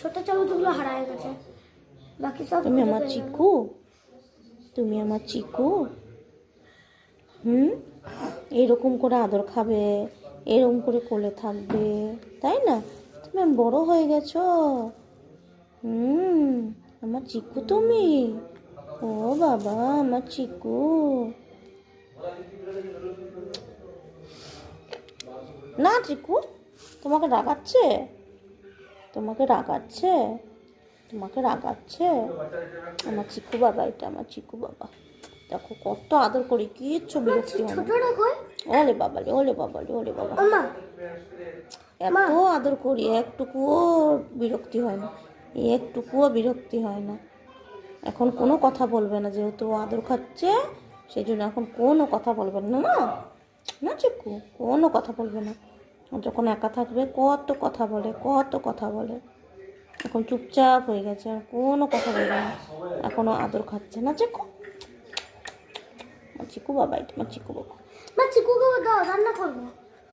ছোট চামচগুলো হারায় গেছে, বাকি সব। তুমি আমার চিকু, তুমি আমার চিকু। এরকম করে আদর খাবে, এরকম করে কোলে থাকবে, তাই না? তুমি বড় হয়ে গেছো। আমার চিকু তুমি। ও বাবা, আমার চিকু। না চিকু, তোমাকে রাগাচ্ছে, তোমাকে রাগাচ্ছে, তোমাকে রাগাচ্ছে। আমার চিকু বাবা, এটা আমার চিকু বাবা। দেখো কত আদর করি, কিচ্ছু বিরক্তি হয় না। ওলে বাবা রে, ওলে বাবা রে, ওলে বাবা। এত আদর করি, একটুকুও বিরক্তি হয় না, একটুকুও বিরক্তি হয় না। এখন কোনো কথা বলবে না, যেহেতু আদর খাচ্ছে সেই জন্য এখন কোনো কথা বলবে না। না না চিকু, কোনো কথা বলবে না। যখন একা থাকবে কত কথা বলে, কত কথা বলে। এখন চুপচাপ হয়ে গেছে, আর কোনো কথা বলবে না, এখনো আদর খাচ্ছে না চিকু। চিকু বাবা, এটা আমার চিকু বাবা। চিকুকে দাও, রান্না করবো।